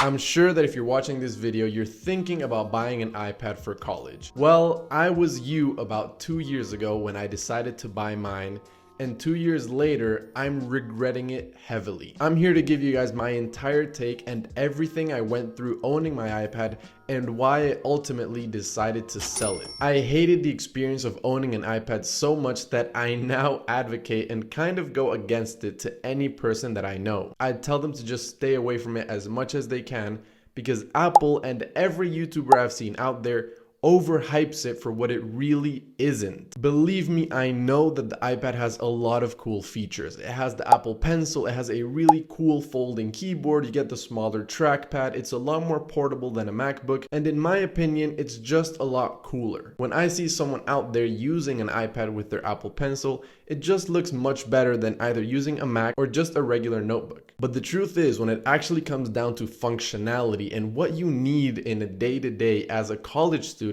I'm sure that if you're watching this video, you're thinking about buying an iPad for college. Well, I was you about 2 years ago when I decided to buy mine, and 2 years later, I'm regretting it heavily. I'm here to give you guys my entire take and everything I went through owning my iPad and why I ultimately decided to sell it. I hated the experience of owning an iPad so much that I now advocate and kind of go against it to any person that I know. I'd tell them to just stay away from it as much as they can because Apple and every YouTuber I've seen out there overhypes it for what it really isn't. Believe me, I know that the iPad has a lot of cool features. It has the Apple Pencil, it has a really cool folding keyboard, you get the smaller trackpad, it's a lot more portable than a MacBook, and in my opinion, it's just a lot cooler. When I see someone out there using an iPad with their Apple Pencil, it just looks much better than either using a Mac or just a regular notebook. But the truth is, when it actually comes down to functionality and what you need in a day-to-day as a college student,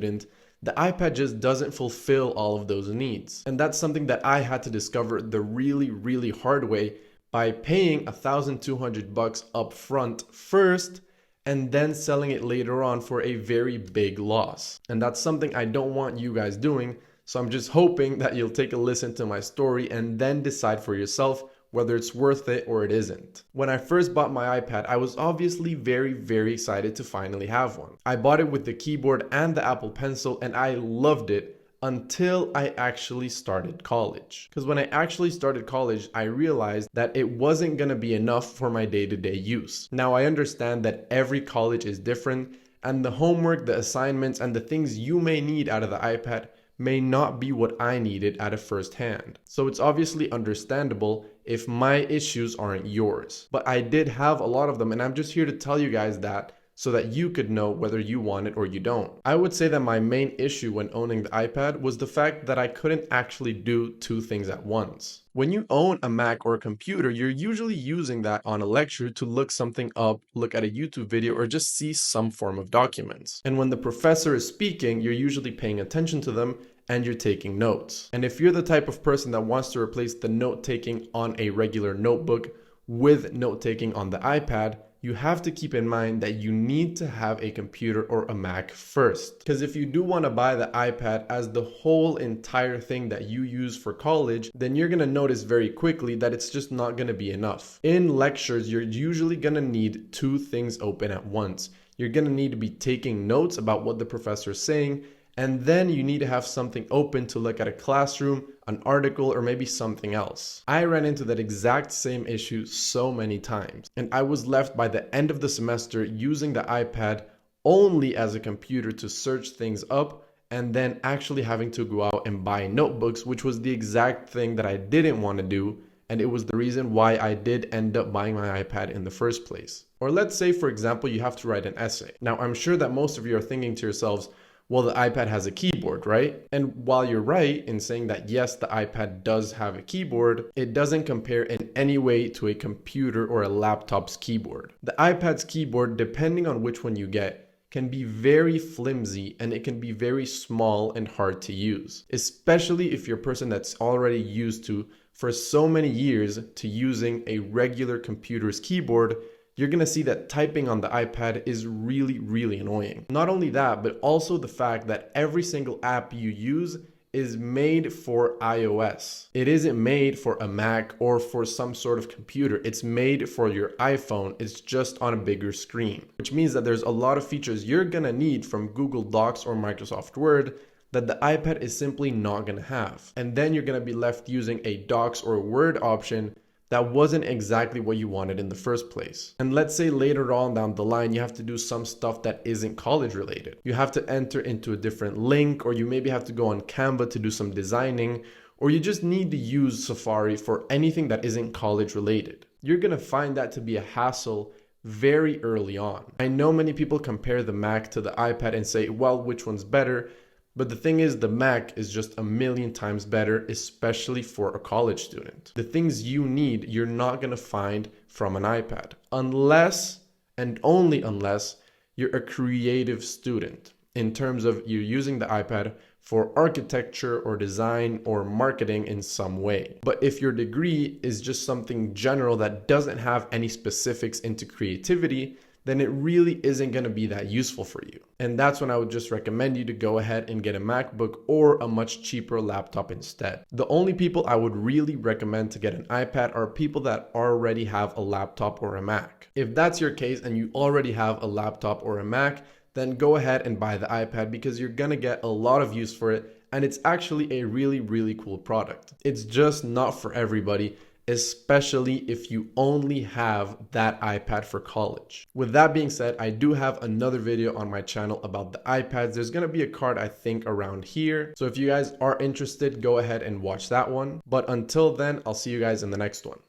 the iPad just doesn't fulfill all of those needs. And that's something that I had to discover the really hard way by paying $1,200 up front first and then selling it later on for a very big loss. And that's something I don't want you guys doing. So I'm just hoping that you'll take a listen to my story and then decide for yourself whether it's worth it or it isn't. When I first bought my iPad, I was obviously very excited to finally have one. I bought it with the keyboard and the Apple Pencil and I loved it until I actually started college. Because when I actually started college, I realized that it wasn't gonna be enough for my day-to-day use. Now I understand that every college is different and the homework, the assignments, and the things you may need out of the iPad may not be what I needed at a first hand. So it's obviously understandable if my issues aren't yours. But I did have a lot of them and I'm just here to tell you guys that so that you could know whether you want it or you don't. I would say that my main issue when owning the iPad was the fact that I couldn't actually do two things at once. When you own a Mac or a computer, you're usually using that on a lecture to look something up, look at a YouTube video, or just see some form of documents. And when the professor is speaking, you're usually paying attention to them and you're taking notes. And if you're the type of person that wants to replace the note-taking on a regular notebook with note-taking on the iPad, you have to keep in mind that you need to have a computer or a Mac first. Because if you do want to buy the iPad as the whole entire thing that you use for college, then you're going to notice very quickly that it's just not going to be enough. In lectures, you're usually going to need two things open at once. You're going to need to be taking notes about what the professor is saying, and then you need to have something open to look at a classroom, an article, or maybe something else. I ran into that exact same issue so many times, and I was left by the end of the semester using the iPad only as a computer to search things up and then actually having to go out and buy notebooks, which was the exact thing that I didn't want to do, and it was the reason why I did end up buying my iPad in the first place. Or let's say, for example, you have to write an essay. Now, I'm sure that most of you are thinking to yourselves, well, the iPad has a keyboard, right? And while you're right in saying that yes, the iPad does have a keyboard, it doesn't compare in any way to a computer or a laptop's keyboard. The iPad's keyboard, depending on which one you get, can be very flimsy and it can be very small and hard to use, especially if you're a person that's already used to, for so many years, to using a regular computer's keyboard. You're going to see that typing on the iPad is really annoying. Not only that, but also the fact that every single app you use is made for iOS. It isn't made for a Mac or for some sort of computer. It's made for your iPhone. It's just on a bigger screen, which means that there's a lot of features you're going to need from Google Docs or Microsoft Word that the iPad is simply not going to have. And then you're going to be left using a Docs or Word option that wasn't exactly what you wanted in the first place. And let's say later on down the line, you have to do some stuff that isn't college related. You have to enter into a different link, or you maybe have to go on Canva to do some designing, or you just need to use Safari for anything that isn't college related. You're gonna find that to be a hassle very early on. I know many people compare the Mac to the iPad and say, well, which one's better? But the thing is, the Mac is just a million times better, especially for a college student. The things you need, you're not going to find from an iPad. Unless, and only unless, you're a creative student. In terms of you're using the iPad for architecture or design or marketing in some way. But if your degree is just something general that doesn't have any specifics into creativity, then it really isn't going to be that useful for you. And that's when I would just recommend you to go ahead and get a MacBook or a much cheaper laptop instead. The only people I would really recommend to get an iPad are people that already have a laptop or a Mac. If that's your case and you already have a laptop or a Mac, then go ahead and buy the iPad because you're gonna get a lot of use for it, and it's actually a really cool product. It's just not for everybody, especially if you only have that iPad for college. With that being said, I do have another video on my channel about the iPads. There's gonna be a card, I think, around here. So if you guys are interested, go ahead and watch that one. But until then, I'll see you guys in the next one.